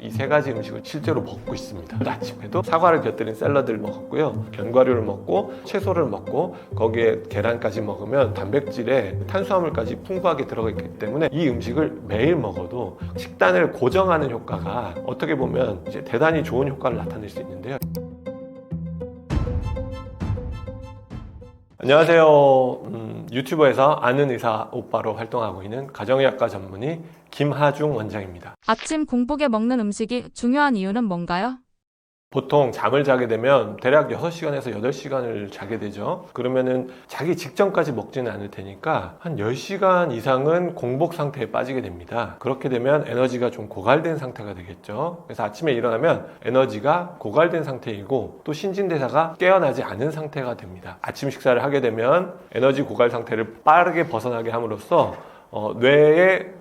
이 세 가지 음식을 실제로 먹고 있습니다. 아침에도 사과를 곁들인 샐러드를 먹었고요, 견과류를 먹고 채소를 먹고 거기에 계란까지 먹으면 단백질에 탄수화물까지 풍부하게 들어가 있기 때문에 이 음식을 매일 먹어도 식단을 고정하는 효과가 어떻게 보면 이제 대단히 좋은 효과를 나타낼 수 있는데요. 안녕하세요. 유튜버에서 아는 의사 오빠로 활동하고 있는 가정의학과 전문의 김하중 원장입니다. 아침 공복에 먹는 음식이 중요한 이유는 뭔가요? 보통 잠을 자게 되면 대략 6시간에서 8시간을 자게 되죠. 그러면은 자기 직전까지 먹지는 않을 테니까 한 10시간 이상은 공복 상태에 빠지게 됩니다. 그렇게 되면 에너지가 좀 고갈된 상태가 되겠죠. 그래서 아침에 일어나면 에너지가 고갈된 상태이고 또 신진대사가 깨어나지 않은 상태가 됩니다. 아침 식사를 하게 되면 에너지 고갈 상태를 빠르게 벗어나게 함으로써 뇌의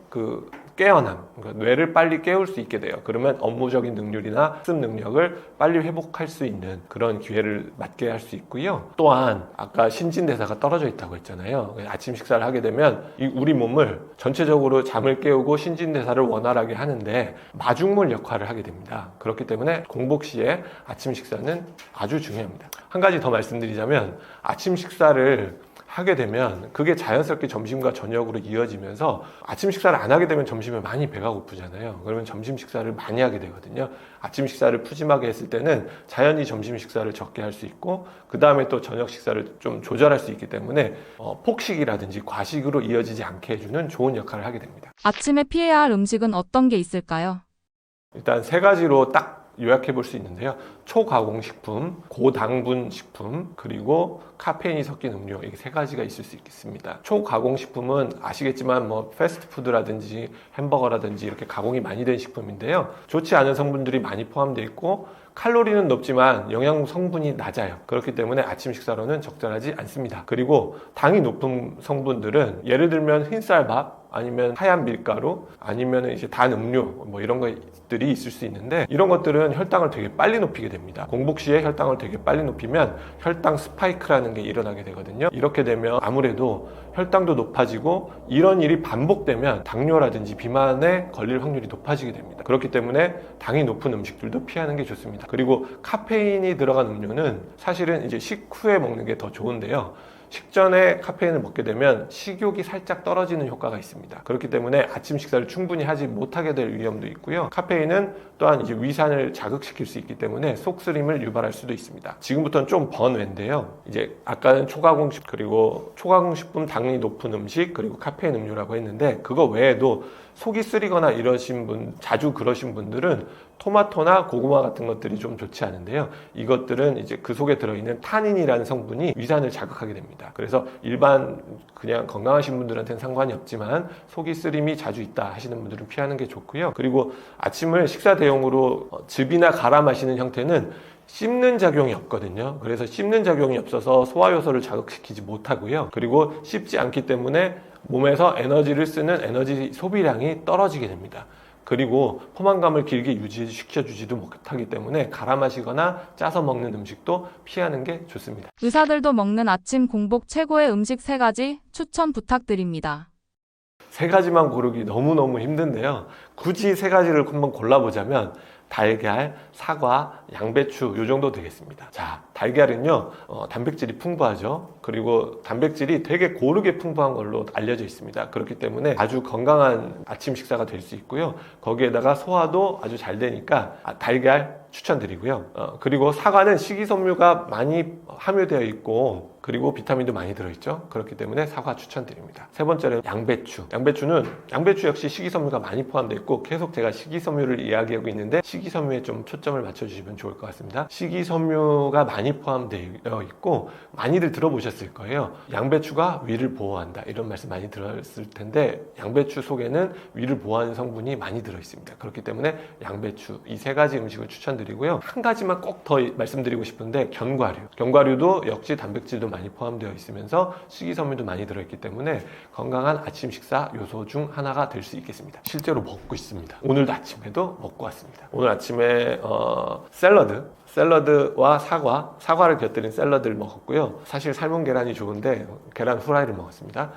깨어남, 그러니까 뇌를 빨리 깨울 수 있게 돼요. 그러면 업무적인 능률이나 학습 능력을 빨리 회복할 수 있는 그런 기회를 맞게 할 수 있고요. 또한 아까 신진대사가 떨어져 있다고 했잖아요. 아침 식사를 하게 되면 우리 몸을 전체적으로 잠을 깨우고 신진대사를 원활하게 하는데 마중물 역할을 하게 됩니다. 그렇기 때문에 공복 시에 아침 식사는 아주 중요합니다. 한 가지 더 말씀드리자면 아침 식사를 하게 되면 그게 자연스럽게 점심과 저녁으로 이어지면서 아침 식사를 안 하게 되면 점심에 많이 배가 고프잖아요. 그러면 점심 식사를 많이 하게 되거든요. 아침 식사를 푸짐하게 했을 때는 자연히 점심 식사를 적게 할 수 있고 그 다음에 또 저녁 식사를 좀 조절할 수 있기 때문에 폭식이라든지 과식으로 이어지지 않게 해주는 좋은 역할을 하게 됩니다. 아침에 피해야 할 음식은 어떤 게 있을까요? 일단 세 가지로 딱 요약해 볼 수 있는데요. 초가공식품, 고당분 식품, 그리고 카페인이 섞인 음료, 이게 세 가지가 있을 수 있겠습니다. 초가공식품은 아시겠지만 패스트푸드라든지 햄버거라든지 이렇게 가공이 많이 된 식품인데요. 좋지 않은 성분들이 많이 포함되어 있고 칼로리는 높지만 영양 성분이 낮아요. 그렇기 때문에 아침 식사로는 적절하지 않습니다. 그리고 당이 높은 성분들은 예를 들면 흰쌀밥, 아니면 하얀 밀가루, 아니면 이제 단 음료, 이런 것들이 있을 수 있는데 이런 것들은 혈당을 되게 빨리 높이게 됩니다. 공복 시에 혈당을 되게 빨리 높이면 혈당 스파이크라는 게 일어나게 되거든요. 이렇게 되면 아무래도 혈당도 높아지고 이런 일이 반복되면 당뇨라든지 비만에 걸릴 확률이 높아지게 됩니다. 그렇기 때문에 당이 높은 음식들도 피하는 게 좋습니다. 그리고 카페인이 들어간 음료는 사실은 이제 식후에 먹는 게 더 좋은데요. 식전에 카페인을 먹게 되면 식욕이 살짝 떨어지는 효과가 있습니다. 그렇기 때문에 아침 식사를 충분히 하지 못하게 될 위험도 있고요. 카페인은 또한 이제 위산을 자극시킬 수 있기 때문에 속쓰림을 유발할 수도 있습니다. 지금부터는 좀 번외인데요. 이제 아까는 초가공식 그리고 초가공식품 당이 높은 음식 그리고 카페인 음료라고 했는데 그거 외에도 속이 쓰리거나 이러신 분, 자주 그러신 분들은 토마토나 고구마 같은 것들이 좀 좋지 않은데요. 이것들은 이제 그 속에 들어있는 타닌이라는 성분이 위산을 자극하게 됩니다. 그래서 일반 그냥 건강하신 분들한테는 상관이 없지만 속이 쓰림이 자주 있다 하시는 분들은 피하는 게 좋고요. 그리고 아침을 식사 대용으로 즙이나 갈아 마시는 형태는 씹는 작용이 없거든요. 그래서 씹는 작용이 없어서 소화효소를 자극시키지 못하고요. 그리고 씹지 않기 때문에 몸에서 에너지를 쓰는 에너지 소비량이 떨어지게 됩니다. 그리고 포만감을 길게 유지시켜주지도 못하기 때문에 갈아 마시거나 짜서 먹는 음식도 피하는 게 좋습니다. 의사들도 먹는 아침 공복 최고의 음식 3가지 추천 부탁드립니다. 세 가지만 고르기 너무너무 힘든데요. 굳이 세 가지를 한번 골라보자면 달걀, 사과, 양배추 요 정도 되겠습니다. 자, 달걀은요 단백질이 풍부하죠. 그리고 단백질이 되게 고르게 풍부한 걸로 알려져 있습니다. 그렇기 때문에 아주 건강한 아침 식사가 될 수 있고요. 거기에다가 소화도 아주 잘 되니까 달걀 추천드리고요. 그리고 사과는 식이섬유가 많이 함유되어 있고 그리고 비타민도 많이 들어있죠. 그렇기 때문에 사과 추천드립니다. 세 번째는 양배추. 양배추 역시 식이섬유가 많이 포함되어 있고 계속 제가 식이섬유를 이야기하고 있는데 식이섬유에 좀 초점을 맞춰주시면 좋을 것 같습니다. 식이섬유가 많이 포함되어 있고 많이들 들어보셨을 거예요. 양배추가 위를 보호한다 이런 말씀 많이 들었을 텐데 양배추 속에는 위를 보호하는 성분이 많이 들어있습니다. 그렇기 때문에 양배추 이 세 가지 음식을 추천드리고요. 한 가지만 꼭 더 말씀드리고 싶은데 견과류도 역시 단백질도 많이 포함되어 있으면서 식이섬유도 많이 들어있기 때문에 건강한 아침 식사 요소 중 하나가 될 수 있겠습니다. 실제로 먹고 있습니다. 오늘도 아침에도 먹고 왔습니다. 오늘 아침에 샐러드와 사과를 곁들인 샐러드를 먹었고요. 사실 삶은 계란이 좋은데 계란 후라이를 먹었습니다.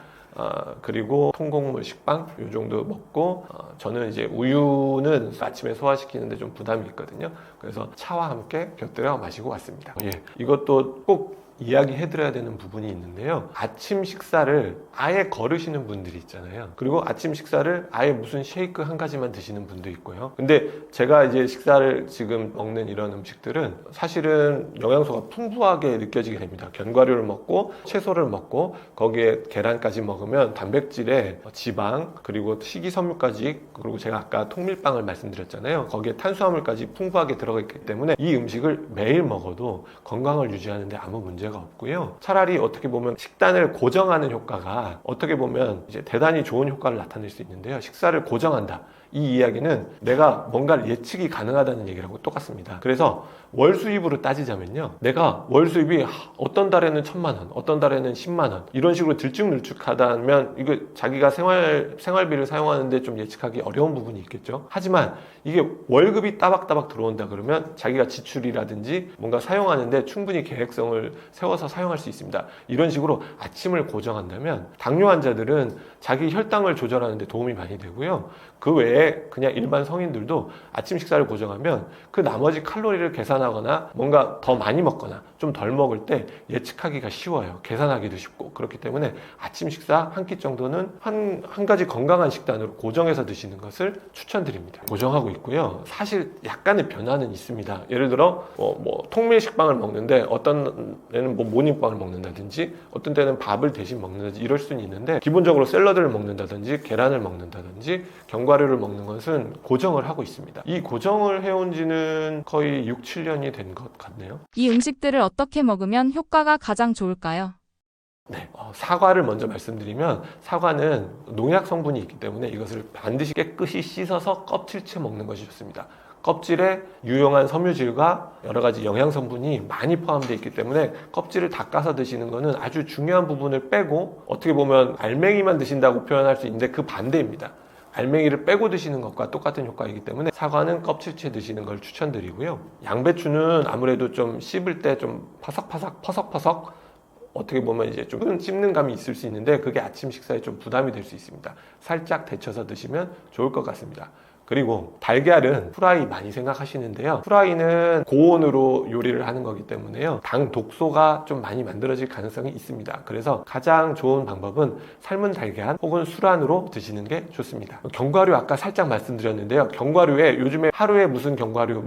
그리고 통곡물 식빵 요 정도 먹고 저는 이제 우유는 아침에 소화시키는데 좀 부담이 있거든요. 그래서 차와 함께 곁들여 마시고 왔습니다. 예, 이것도 꼭 이야기해드려야 되는 부분이 있는데요. 아침 식사를 아예 거르시는 분들이 있잖아요. 그리고 아침 식사를 아예 무슨 쉐이크 한 가지만 드시는 분도 있고요. 근데 제가 이제 식사를 지금 먹는 이런 음식들은 사실은 영양소가 풍부하게 느껴지게 됩니다. 견과류를 먹고 채소를 먹고 거기에 계란까지 먹으면 단백질에 지방 그리고 식이섬유까지, 그리고 제가 아까 통밀빵을 말씀드렸잖아요. 거기에 탄수화물까지 풍부하게 들어가 있기 때문에 이 음식을 매일 먹어도 건강을 유지하는데 아무 문제가 없고요. 차라리 어떻게 보면 식단을 고정하는 효과가 어떻게 보면 이제 대단히 좋은 효과를 나타낼 수 있는데요. 식사를 고정한다. 이 이야기는 내가 뭔가를 예측이 가능하다는 얘기라고 똑같습니다. 그래서 월 수입으로 따지자면요. 내가 월 수입이 어떤 달에는 1,000만 원, 어떤 달에는 10만 원 이런 식으로 들쭉날쭉하다면 이거 자기가 생활비를 사용하는데 좀 예측하기 어려운 부분이 있겠죠. 하지만 이게 월급이 따박따박 들어온다 그러면 자기가 지출이라든지 뭔가 사용하는데 충분히 계획성을 세워서 사용할 수 있습니다. 이런 식으로 아침을 고정한다면 당뇨 환자들은 자기 혈당을 조절하는 데 도움이 많이 되고요. 그 외에 그냥 일반 성인들도 아침 식사를 고정하면 그 나머지 칼로리를 계산하거나 뭔가 더 많이 먹거나 좀 덜 먹을 때 예측하기가 쉬워요. 계산하기도 쉽고. 그렇기 때문에 아침 식사 한 끼 정도는 한 가지 건강한 식단으로 고정해서 드시는 것을 추천드립니다. 고정하고 있고요. 사실 약간의 변화는 있습니다. 예를 들어 통밀 식빵을 먹는데 어떤 애는 모닝빵을 먹는다든지 어떤 때는 밥을 대신 먹는다든지 이럴 수는 있는데, 기본적으로 샐러드를 먹는다든지 계란을 먹는다든지 견과류를 먹는 것은 고정을 하고 있습니다. 이 고정을 해온 지는 거의 6, 7년이 된 것 같네요. 이 음식들을 어떻게 먹으면 효과가 가장 좋을까요? 네, 사과를 먼저 말씀드리면 사과는 농약 성분이 있기 때문에 이것을 반드시 깨끗이 씻어서 껍질째 먹는 것이 좋습니다. 껍질에 유용한 섬유질과 여러 가지 영양 성분이 많이 포함되어 있기 때문에 껍질을 닦아서 드시는 것은 아주 중요한 부분을 빼고, 어떻게 보면 알맹이만 드신다고 표현할 수 있는데 그 반대입니다. 알맹이를 빼고 드시는 것과 똑같은 효과이기 때문에 사과는 껍질째 드시는 걸 추천드리고요. 양배추는 아무래도 좀 씹을 때 좀 퍼석퍼석 어떻게 보면 이제 좀 씹는 감이 있을 수 있는데 그게 아침 식사에 좀 부담이 될 수 있습니다. 살짝 데쳐서 드시면 좋을 것 같습니다. 그리고 달걀은 후라이 많이 생각하시는데요. 후라이는 고온으로 요리를 하는 거기 때문에요. 당 독소가 좀 많이 만들어질 가능성이 있습니다. 그래서 가장 좋은 방법은 삶은 달걀 혹은 술안으로 드시는 게 좋습니다. 견과류 아까 살짝 말씀드렸는데요. 견과류에 요즘에 하루에 무슨 견과류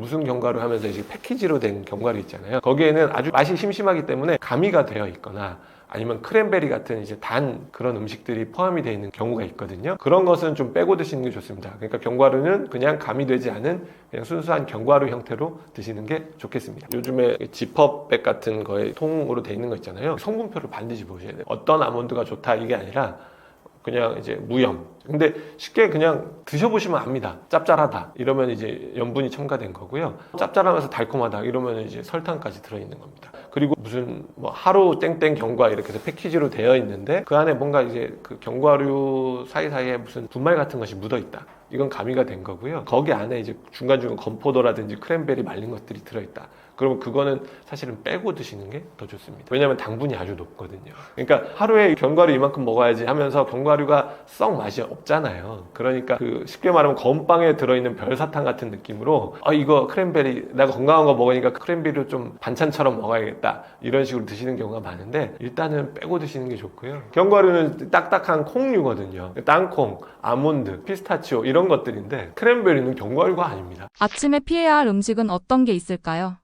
하면서 이제 패키지로 된 견과류 있잖아요. 거기에는 아주 맛이 심심하기 때문에 가미가 되어 있거나 아니면 크랜베리 같은 이제 단 그런 음식들이 포함이 되어 있는 경우가 있거든요. 그런 것은 좀 빼고 드시는 게 좋습니다. 그러니까 견과류는 그냥 가미되지 않은 그냥 순수한 견과류 형태로 드시는 게 좋겠습니다. 요즘에 지퍼백 같은 거에 통으로 되어 있는 거 있잖아요. 성분표를 반드시 보셔야 돼요. 어떤 아몬드가 좋다 이게 아니라 그냥 이제 무염. 근데 쉽게 그냥 드셔보시면 압니다. 짭짤하다 이러면 이제 염분이 첨가된 거고요. 짭짤하면서 달콤하다 이러면 이제 설탕까지 들어있는 겁니다. 그리고 무슨 하루 땡땡 견과 이렇게 해서 패키지로 되어 있는데 그 안에 뭔가 이제 그 견과류 사이사이에 무슨 분말 같은 것이 묻어 있다. 이건 가미가 된 거고요. 거기 안에 이제 중간중간 건포도라든지 크랜베리 말린 것들이 들어있다. 그러면 그거는 사실은 빼고 드시는 게 더 좋습니다. 왜냐하면 당분이 아주 높거든요. 그러니까 하루에 견과류 이만큼 먹어야지 하면서 견과류가 썩 맛이 없잖아요. 그러니까 그 쉽게 말하면 건빵에 들어있는 별사탕 같은 느낌으로 이거 크랜베리 내가 건강한 거 먹으니까 크랜베리를 좀 반찬처럼 먹어야겠다 이런 식으로 드시는 경우가 많은데 일단은 빼고 드시는 게 좋고요. 견과류는 딱딱한 콩류거든요. 땅콩, 아몬드, 피스타치오 이런 것들인데 크랜베리는 견과류가 아닙니다. 아침에 피해야 할 음식은 어떤 게 있을까요?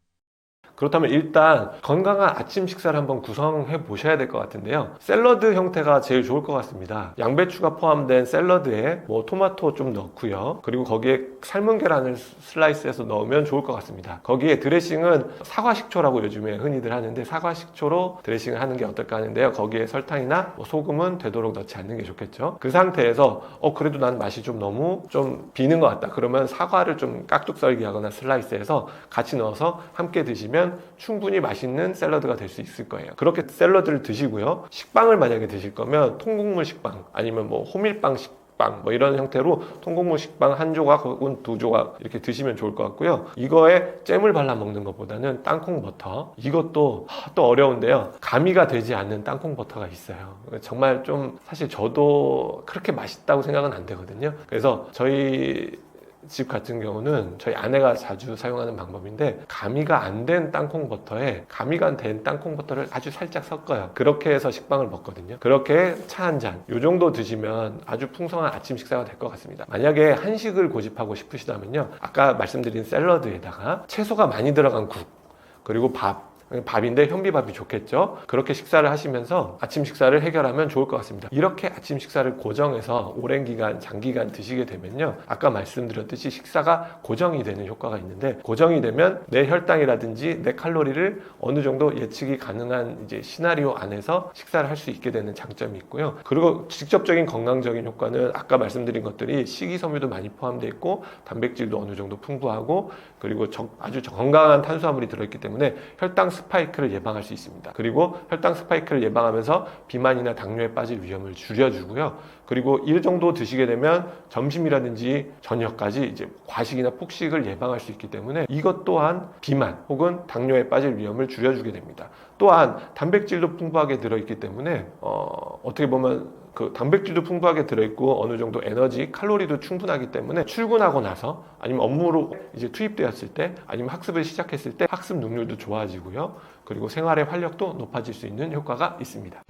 그렇다면 일단 건강한 아침 식사를 한번 구성해 보셔야 될 것 같은데요. 샐러드 형태가 제일 좋을 것 같습니다. 양배추가 포함된 샐러드에 토마토 좀 넣고요. 그리고 거기에 삶은 계란을 슬라이스해서 넣으면 좋을 것 같습니다. 거기에 드레싱은 사과 식초라고 요즘에 흔히들 하는데 사과 식초로 드레싱을 하는 게 어떨까 하는데요. 거기에 설탕이나 소금은 되도록 넣지 않는 게 좋겠죠. 그 상태에서 그래도 난 맛이 좀 너무 좀 비는 것 같다. 그러면 사과를 좀 깍둑 썰기 하거나 슬라이스해서 같이 넣어서 함께 드시면 충분히 맛있는 샐러드가 될 수 있을 거예요. 그렇게 샐러드를 드시고요. 식빵을 만약에 드실 거면 통곡물 식빵 아니면 호밀빵 식빵 뭐 이런 형태로 통곡물 식빵 한 조각 혹은 두 조각 이렇게 드시면 좋을 것 같고요. 이거에 잼을 발라 먹는 것보다는 땅콩 버터, 이것도 또 어려운데요. 가미가 되지 않는 땅콩 버터가 있어요. 정말 좀 사실 저도 그렇게 맛있다고 생각은 안 되거든요. 그래서 저희 집 같은 경우는 저희 아내가 자주 사용하는 방법인데, 가미가 안 된 땅콩 버터에 가미가 된 땅콩 버터를 아주 살짝 섞어요. 그렇게 해서 식빵을 먹거든요. 그렇게 차 한 잔, 요 정도 드시면 아주 풍성한 아침 식사가 될 것 같습니다. 만약에 한식을 고집하고 싶으시다면요, 아까 말씀드린 샐러드에다가 채소가 많이 들어간 국, 그리고 밥인데 현미밥이 좋겠죠. 그렇게 식사를 하시면서 아침 식사를 해결하면 좋을 것 같습니다. 이렇게 아침 식사를 고정해서 오랜 기간, 장기간 드시게 되면요, 아까 말씀드렸듯이 식사가 고정이 되는 효과가 있는데, 고정이 되면 내 혈당이라든지 내 칼로리를 어느 정도 예측이 가능한 이제 시나리오 안에서 식사를 할 수 있게 되는 장점이 있고요. 그리고 직접적인 건강적인 효과는 아까 말씀드린 것들이 식이섬유도 많이 포함되어 있고 단백질도 어느 정도 풍부하고, 그리고 아주 건강한 탄수화물이 들어있기 때문에 혈당 스파이크를 예방할 수 있습니다. 그리고 혈당 스파이크를 예방하면서 비만이나 당뇨에 빠질 위험을 줄여주고요. 그리고 이 정도 드시게 되면 점심이라든지 저녁까지 이제 과식이나 폭식을 예방할 수 있기 때문에 이것 또한 비만 혹은 당뇨에 빠질 위험을 줄여주게 됩니다. 또한 단백질도 풍부하게 들어있기 때문에 어떻게 보면 그 단백질도 풍부하게 들어있고 어느 정도 에너지, 칼로리도 충분하기 때문에 출근하고 나서 아니면 업무로 이제 투입되었을 때 아니면 학습을 시작했을 때 학습 능률도 좋아지고요. 그리고 생활의 활력도 높아질 수 있는 효과가 있습니다.